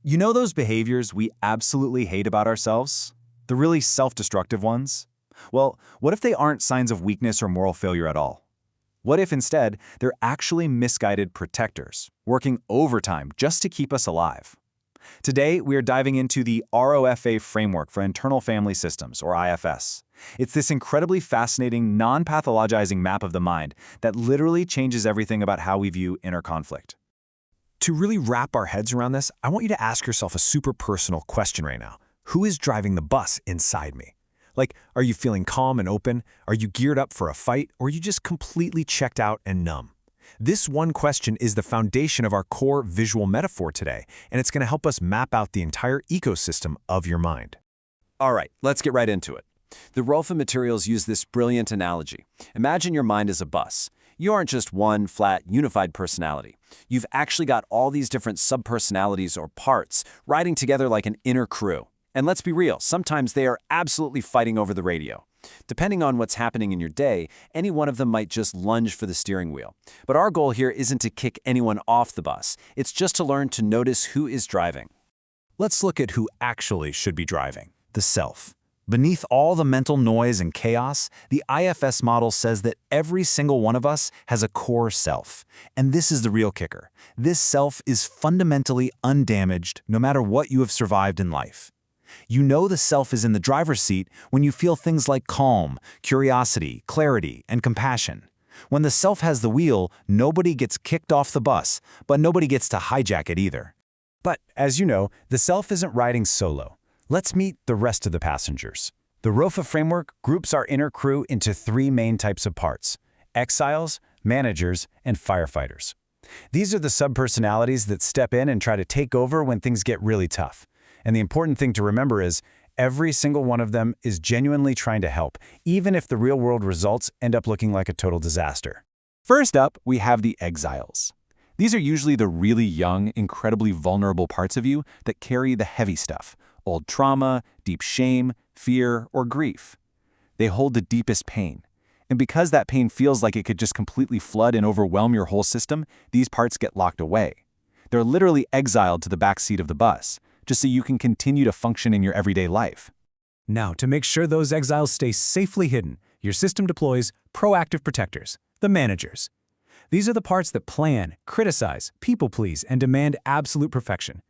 You know those behaviors we absolutely hate about ourselves? The really self-destructive ones? Well, what if they aren't signs of weakness or moral failure at all? What if instead they're actually misguided protectors, working overtime just to keep us alive? Today, we are diving into the ROFA framework for internal family systems, or IFS. It's this incredibly fascinating, non-pathologizing map of the mind that literally changes everything about how we view inner conflict. To really wrap our heads around this, I want you to ask yourself a super personal question right now. Who is driving the bus inside me? Like, are you feeling calm and open? Are you geared up for a fight? Or are you just completely checked out and numb? This one question is the foundation of our core visual metaphor today, and it's going to help us map out the entire ecosystem of your mind. All right, let's get right into it. The ROFA materials use this brilliant analogy. Imagine your mind as a bus. You aren't just one flat, unified personality. You've actually got all these different subpersonalities or parts riding together like an inner crew. And let's be real, sometimes they are absolutely fighting over the radio. Depending on what's happening in your day, any one of them might just lunge for the steering wheel. But our goal here isn't to kick anyone off the bus. It's just to learn to notice who is driving. Let's look at who actually should be driving: the self. Beneath all the mental noise and chaos, the IFS model says that every single one of us has a core self. And this is the real kicker. This self is fundamentally undamaged no matter what you have survived in life. You know the self is in the driver's seat when you feel things like calm, curiosity, clarity, and compassion. When the self has the wheel, nobody gets kicked off the bus, but nobody gets to hijack it either. But as you know, the self isn't riding solo. Let's meet the rest of the passengers. The ROFA framework groups our inner crew into three main types of parts: exiles, managers, and firefighters. These are the subpersonalities that step in and try to take over when things get really tough. And the important thing to remember is every single one of them is genuinely trying to help, even if the real-world results end up looking like a total disaster. First up, we have the exiles. These are usually the really young, incredibly vulnerable parts of you that carry the heavy stuff: old trauma, deep shame, fear, or grief. They hold the deepest pain. And because that pain feels like it could just completely flood and overwhelm your whole system, these parts get locked away. They're literally exiled to the back seat of the bus, just so you can continue to function in your everyday life. Now, to make sure those exiles stay safely hidden, your system deploys proactive protectors, the managers. These are the parts that plan, criticize, people-please, and demand absolute perfection.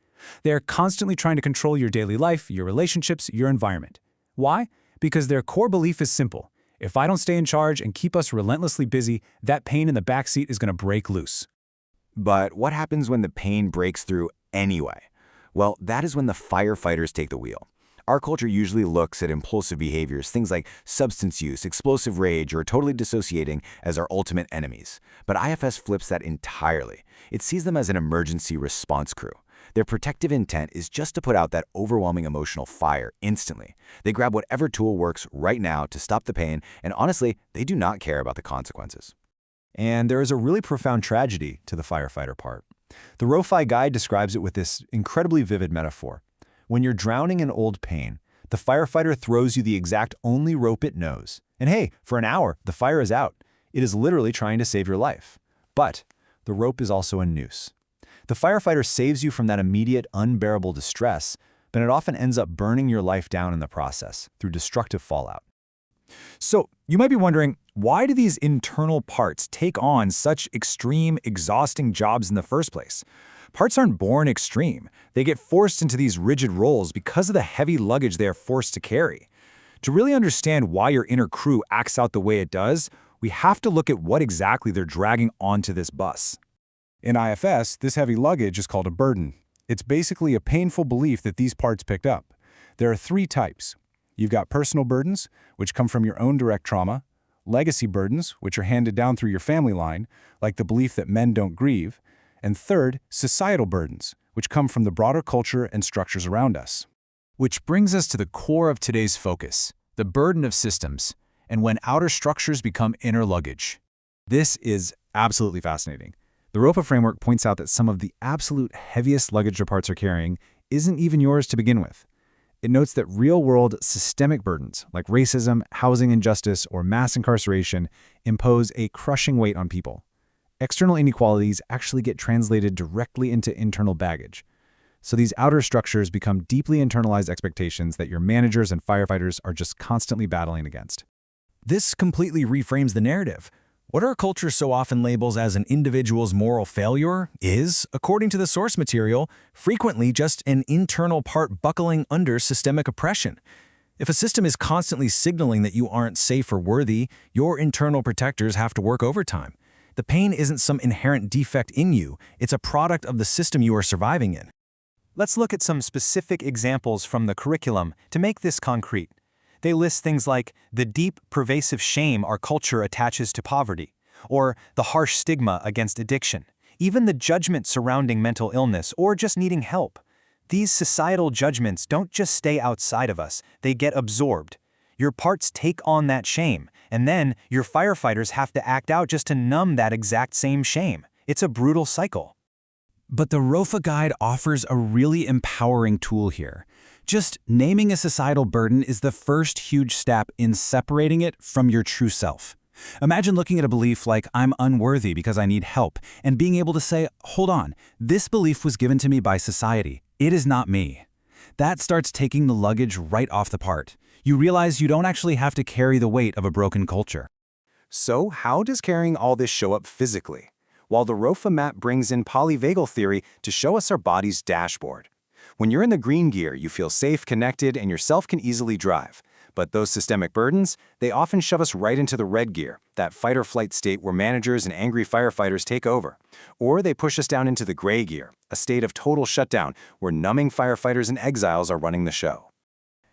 They are constantly trying to control your daily life, your relationships, your environment. Why? Because their core belief is simple. If I don't stay in charge and keep us relentlessly busy, that pain in the backseat is going to break loose. But what happens when the pain breaks through anyway? Well, that is when the firefighters take the wheel. Our culture usually looks at impulsive behaviors, things like substance use, explosive rage, or totally dissociating, as our ultimate enemies. But IFS flips that entirely. It sees them as an emergency response crew. Their protective intent is just to put out that overwhelming emotional fire instantly. They grab whatever tool works right now to stop the pain, and honestly, they do not care about the consequences. And there is a really profound tragedy to the firefighter part. The ROFI guide describes it with this incredibly vivid metaphor. When you're drowning in old pain, the firefighter throws you the exact only rope it knows. And hey, for an hour, the fire is out. It is literally trying to save your life. But the rope is also a noose. The firefighter saves you from that immediate, unbearable distress, but it often ends up burning your life down in the process through destructive fallout. So, you might be wondering, why do these internal parts take on such extreme, exhausting jobs in the first place? Parts aren't born extreme. They get forced into these rigid roles because of the heavy luggage they are forced to carry. To really understand why your inner crew acts out the way it does, we have to look at what exactly they're dragging onto this bus. In IFS, this heavy luggage is called a burden. It's basically a painful belief that these parts picked up. There are three types. You've got personal burdens, which come from your own direct trauma; legacy burdens, which are handed down through your family line, like the belief that men don't grieve; and third, societal burdens, which come from the broader culture and structures around us. Which brings us to the core of today's focus, the burden of systems, and when outer structures become inner luggage. This is absolutely fascinating. The ROFA framework points out that some of the absolute heaviest luggage your parts are carrying isn't even yours to begin with. It notes that real-world systemic burdens, like racism, housing injustice, or mass incarceration, impose a crushing weight on people. External inequalities actually get translated directly into internal baggage. So these outer structures become deeply internalized expectations that your managers and firefighters are just constantly battling against. This completely reframes the narrative. What our culture so often labels as an individual's moral failure is, according to the source material, frequently just an internal part buckling under systemic oppression. If a system is constantly signaling that you aren't safe or worthy, your internal protectors have to work overtime. The pain isn't some inherent defect in you, it's a product of the system you are surviving in. Let's look at some specific examples from the curriculum to make this concrete. They list things like the deep, pervasive shame our culture attaches to poverty, or the harsh stigma against addiction, even the judgment surrounding mental illness or just needing help. These societal judgments don't just stay outside of us, they get absorbed. Your parts take on that shame, and then your firefighters have to act out just to numb that exact same shame. It's a brutal cycle. But the ROFA guide offers a really empowering tool here. Just naming a societal burden is the first huge step in separating it from your true self. Imagine looking at a belief like, I'm unworthy because I need help, and being able to say, hold on, this belief was given to me by society. It is not me. That starts taking the luggage right off the part. You realize you don't actually have to carry the weight of a broken culture. So how does carrying all this show up physically? While the ROFA map brings in polyvagal theory to show us our body's dashboard. When you're in the green gear, you feel safe, connected, and yourself can easily drive. But those systemic burdens, they often shove us right into the red gear, that fight-or-flight state where managers and angry firefighters take over. Or they push us down into the gray gear, a state of total shutdown where numbing firefighters and exiles are running the show.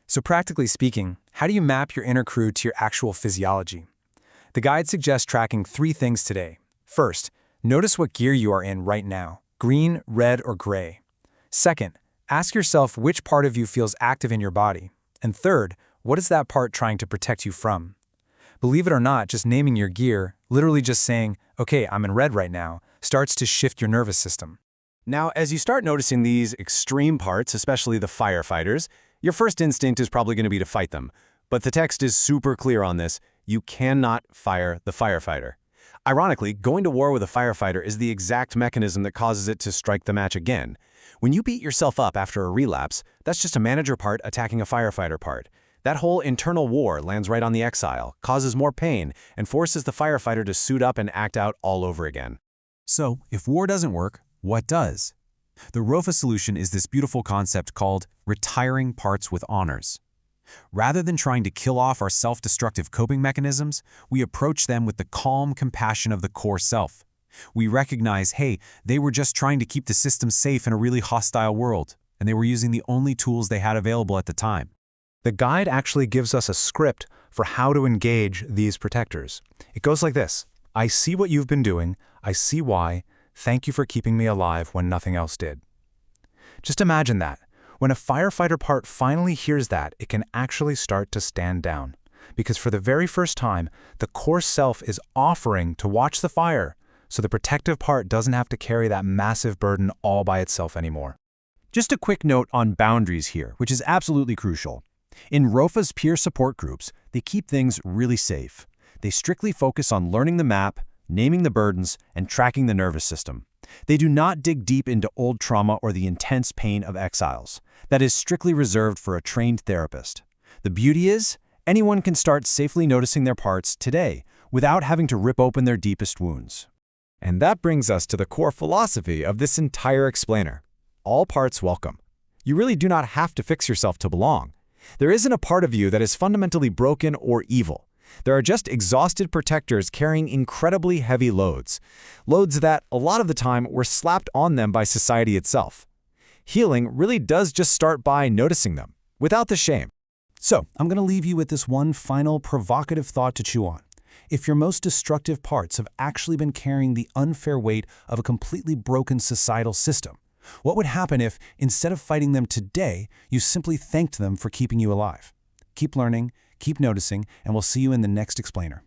So practically speaking, how do you map your inner crew to your actual physiology? The guide suggests tracking 3 things today. First, notice what gear you are in right now, green, red, or gray. Second, ask yourself which part of you feels active in your body. And third, what is that part trying to protect you from? Believe it or not, just naming your gear, literally just saying, okay, I'm in red right now, starts to shift your nervous system. Now, as you start noticing these extreme parts, especially the firefighters, your first instinct is probably going to be to fight them. But the text is super clear on this. You cannot fire the firefighter. Ironically, going to war with a firefighter is the exact mechanism that causes it to strike the match again. When you beat yourself up after a relapse, that's just a manager part attacking a firefighter part. That whole internal war lands right on the exile, causes more pain, and forces the firefighter to suit up and act out all over again. So, if war doesn't work, what does? The ROFA solution is this beautiful concept called retiring parts with honors. Rather than trying to kill off our self-destructive coping mechanisms, we approach them with the calm compassion of the core self. We recognize, hey, they were just trying to keep the system safe in a really hostile world, and they were using the only tools they had available at the time. The guide actually gives us a script for how to engage these protectors. It goes like this. I see what you've been doing. I see why. Thank you for keeping me alive when nothing else did. Just imagine that. When a firefighter part finally hears that, it can actually start to stand down. Because for the very first time, the core self is offering to watch the fire, so the protective part doesn't have to carry that massive burden all by itself anymore. Just a quick note on boundaries here, which is absolutely crucial. In ROFA's peer support groups, they keep things really safe. They strictly focus on learning the map, naming the burdens, and tracking the nervous system. They do not dig deep into old trauma or the intense pain of exiles. That is strictly reserved for a trained therapist. The beauty is, anyone can start safely noticing their parts today without having to rip open their deepest wounds. And that brings us to the core philosophy of this entire explainer. All parts welcome. You really do not have to fix yourself to belong. There isn't a part of you that is fundamentally broken or evil. There are just exhausted protectors carrying incredibly heavy loads. Loads that, a lot of the time, were slapped on them by society itself. Healing really does just start by noticing them, without the shame. So, I'm going to leave you with this one final provocative thought to chew on. If your most destructive parts have actually been carrying the unfair weight of a completely broken societal system, what would happen if, instead of fighting them today, you simply thanked them for keeping you alive? Keep learning, keep noticing, and we'll see you in the next explainer.